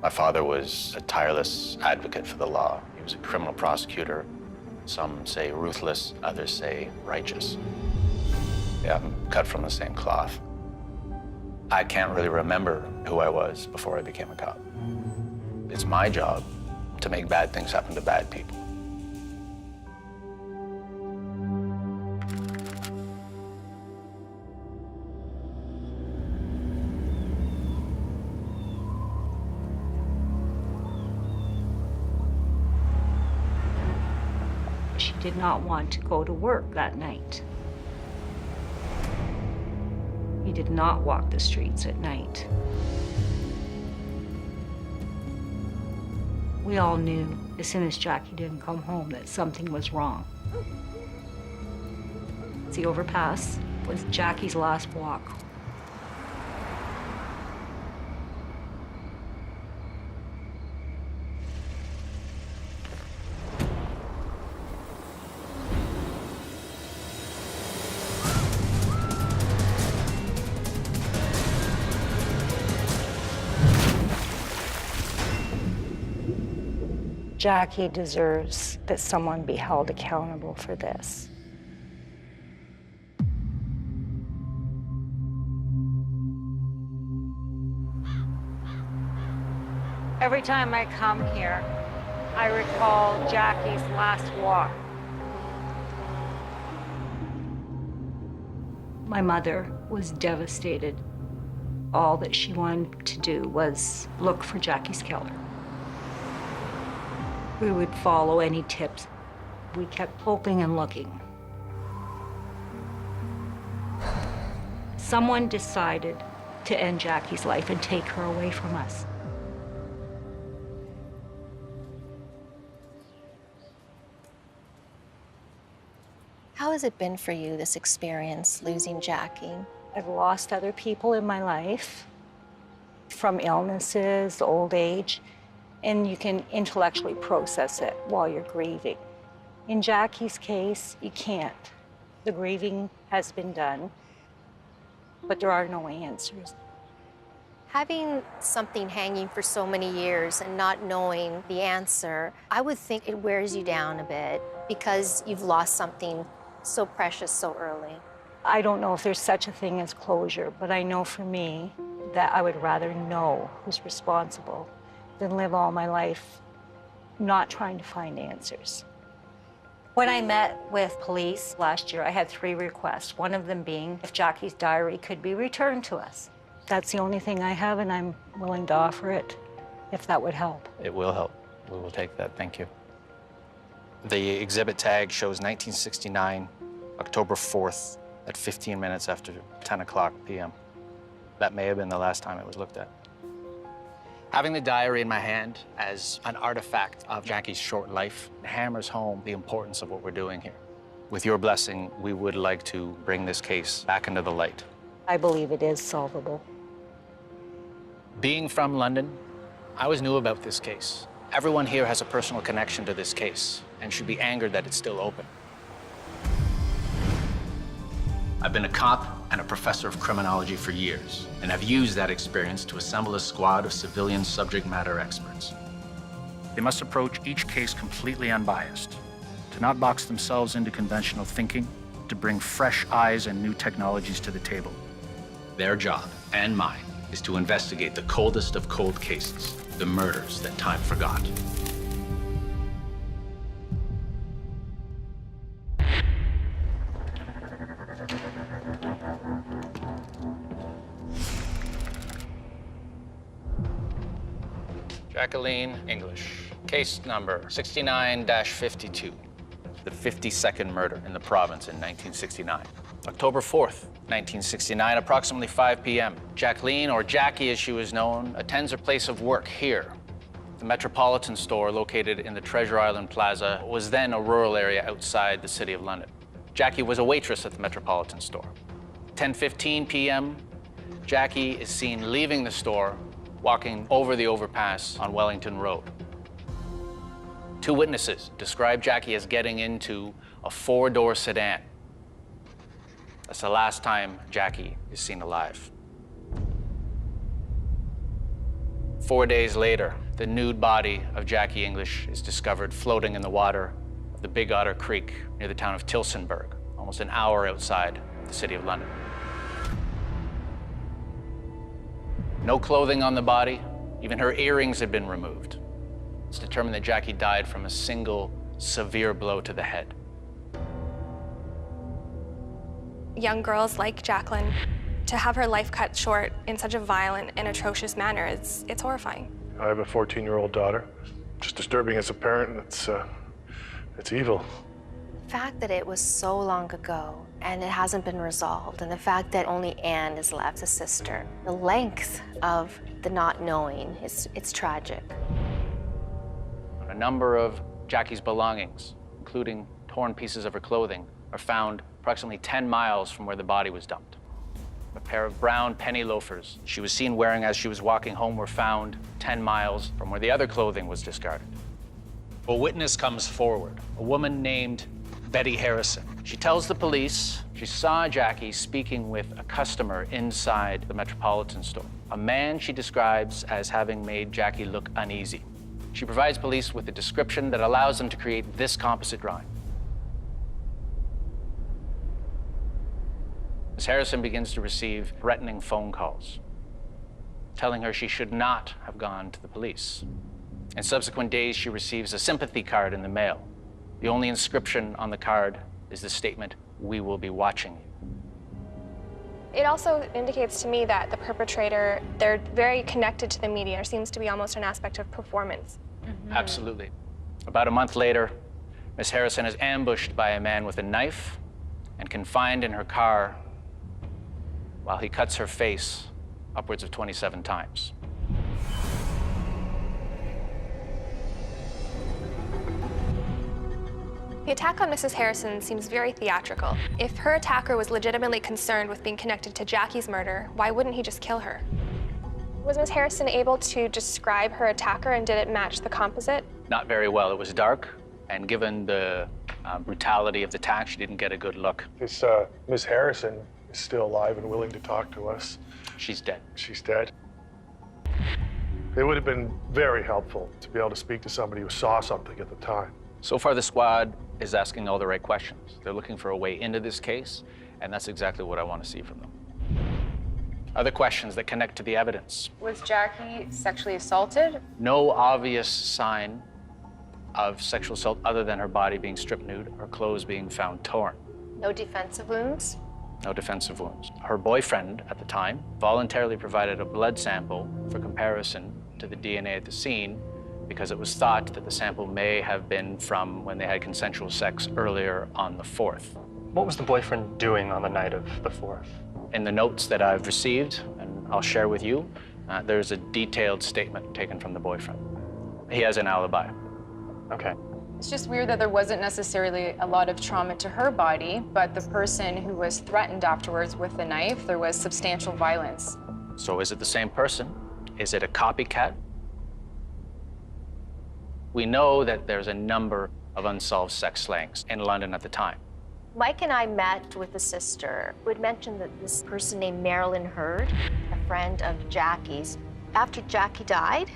My father was a tireless advocate for the law. He was a criminal prosecutor. Some say ruthless, others say righteous. Yeah, I'm cut from the same cloth. I can't really remember who I was before I became a cop. It's my job to make bad things happen to bad people. She did not want to go to work that night. He did not walk the streets at night. We all knew as soon as Jackie didn't come home that something was wrong. The overpass was Jackie's last walk. Jackie deserves that someone be held accountable for this. Every time I come here, I recall Jackie's last walk. My mother was devastated. All that she wanted to do was look for Jackie's killer. We would follow any tips. We kept hoping and looking. Someone decided to end Jackie's life and take her away from us. How has it been for you, this experience, losing Jackie? I've lost other people in my life from illnesses, old age, and you can intellectually process it while you're grieving. In Jackie's case, you can't. The grieving has been done, but there are no answers. Having something hanging for so many years and not knowing the answer, I would think it wears you down a bit because you've lost something so precious so early. I don't know if there's such a thing as closure, but I know for me that I would rather know who's responsible than live all my life not trying to find answers. When I met with police last year, I had 3 requests, one of them being if Jackie's diary could be returned to us. That's the only thing I have, and I'm willing to offer it if that would help. It will help. We will take that. Thank you. The exhibit tag shows 1969, October 4th, at 15 minutes after 10 o'clock p.m. That may have been the last time it was looked at. Having the diary in my hand as an artifact of Jackie's short life hammers home the importance of what we're doing here. With your blessing, we would like to bring this case back into the light. I believe it is solvable. Being from London, I always knew about this case. Everyone here has a personal connection to this case and should be angered that it's still open. I've been a cop and a professor of criminology for years, and have used that experience to assemble a squad of civilian subject matter experts. They must approach each case completely unbiased, to not box themselves into conventional thinking, to bring fresh eyes and new technologies to the table. Their job, and mine, is to investigate the coldest of cold cases, the murders that time forgot. Jacqueline English, case number 69-52, the 52nd murder in the province in 1969. October 4th, 1969, approximately 5 p.m. Jacqueline, or Jackie as she was known, attends her place of work here. The Metropolitan store located in the Treasure Island Plaza was then a rural area outside the City of London. Jackie was a waitress at the Metropolitan store. 10:15 p.m., Jackie is seen leaving the store, walking over the overpass on Wellington Road. 2 witnesses describe Jackie as getting into a 4-door sedan. That's the last time Jackie is seen alive. 4 days later, the nude body of Jackie English is discovered floating in the water of the Big Otter Creek near the town of Tilsonburg, almost an hour outside the city of London. No clothing on the body, even her earrings had been removed. It's determined that Jackie died from a single severe blow to the head. Young girls like Jacqueline, to have her life cut short in such a violent and atrocious manner, it's horrifying. I have a 14-year-old daughter. Just disturbing as a parent, it's evil. The fact that it was so long ago and it hasn't been resolved, and the fact that only Anne is left, the sister, the length of the not knowing, it's tragic. A number of Jackie's belongings, including torn pieces of her clothing, are found approximately 10 miles from where the body was dumped. A pair of brown penny loafers she was seen wearing as she was walking home were found 10 miles from where the other clothing was discarded. A witness comes forward, a woman named Betty Harrison. She tells the police she saw Jackie speaking with a customer inside the Metropolitan store, a man she describes as having made Jackie look uneasy. She provides police with a description that allows them to create this composite drawing. Ms. Harrison begins to receive threatening phone calls, telling her she should not have gone to the police. In subsequent days, she receives a sympathy card in the mail. The only inscription on the card is the statement, "We will be watching you." It also indicates to me that the perpetrator, they're very connected to the media. There seems to be almost an aspect of performance. Absolutely. About a month later, Ms. Harrison is ambushed by a man with a knife and confined in her car while he cuts her face upwards of 27 times. The attack on Mrs. Harrison seems very theatrical. If her attacker was legitimately concerned with being connected to Jackie's murder, why wouldn't he just kill her? Was Ms. Harrison able to describe her attacker, and did it match the composite? Not very well. It was dark, and given the brutality of the attack, she didn't get a good look. This Miss Harrison is still alive and willing to talk to us. She's dead. She's dead. It would have been very helpful to be able to speak to somebody who saw something at the time. So far, the squad is asking all the right questions. They're looking for a way into this case, and that's exactly what I want to see from them. Other questions that connect to the evidence. Was Jackie sexually assaulted? No obvious sign of sexual assault other than her body being stripped nude, her clothes being found torn. No defensive wounds? No defensive wounds. Her boyfriend at the time voluntarily provided a blood sample for comparison to the DNA at the scene because it was thought that the sample may have been from when they had consensual sex earlier on the 4th. What was the boyfriend doing on the night of the 4th? In the notes that I've received, and I'll share with you, there's a detailed statement taken from the boyfriend. He has an alibi. Okay. It's just weird that there wasn't necessarily a lot of trauma to her body, but the person who was threatened afterwards with the knife, there was substantial violence. So is it the same person? Is it a copycat? We know that there's a number of unsolved sex slayings in London at the time. Mike and I met with the sister who had mentioned that this person named Marilyn Hurd, a friend of Jackie's. After Jackie died,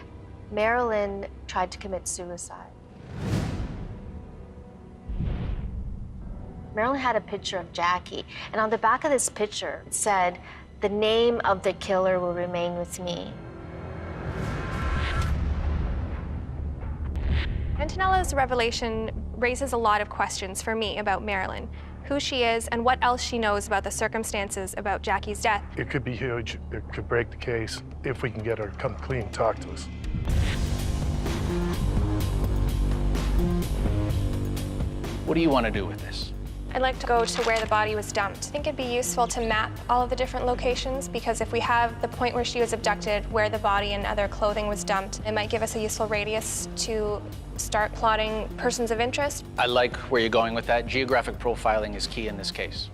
Marilyn tried to commit suicide. Marilyn had a picture of Jackie, and on the back of this picture, it said, "The name of the killer will remain with me." Antonella's revelation raises a lot of questions for me about Marilyn, who she is and what else she knows about the circumstances about Jackie's death. It could be huge. It could break the case if we can get her to come clean and talk to us. What do you want to do with this? I'd like to go to where the body was dumped. I think it'd be useful to map all of the different locations, because if we have the point where she was abducted, where the body and other clothing was dumped, it might give us a useful radius to start plotting persons of interest. I like where you're going with that. Geographic profiling is key in this case.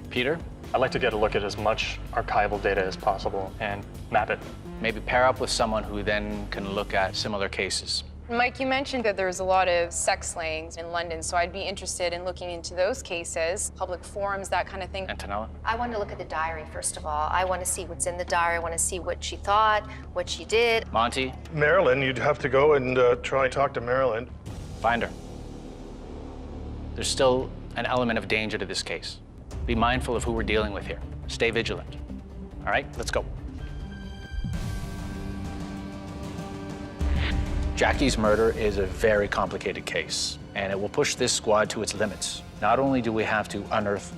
Peter, I'd like to get a look at as much archival data as possible and map it. maybe pair up with someone who then can look at similar cases. Mike, you mentioned that there's a lot of sex slayings in London, so I'd be interested in looking into those cases, public forums, that kind of thing. Antonella? I want to look at the diary, first of all. I want to see what's in the diary. I want to see what she thought, what she did. Monty? Marilyn, you'd have to go and try and talk to Marilyn. Find her. There's still an element of danger to this case. Be mindful of who we're dealing with here. Stay vigilant. All right, let's go. Jackie's murder is a very complicated case, and it will push this squad to its limits. Not only do we have to unearth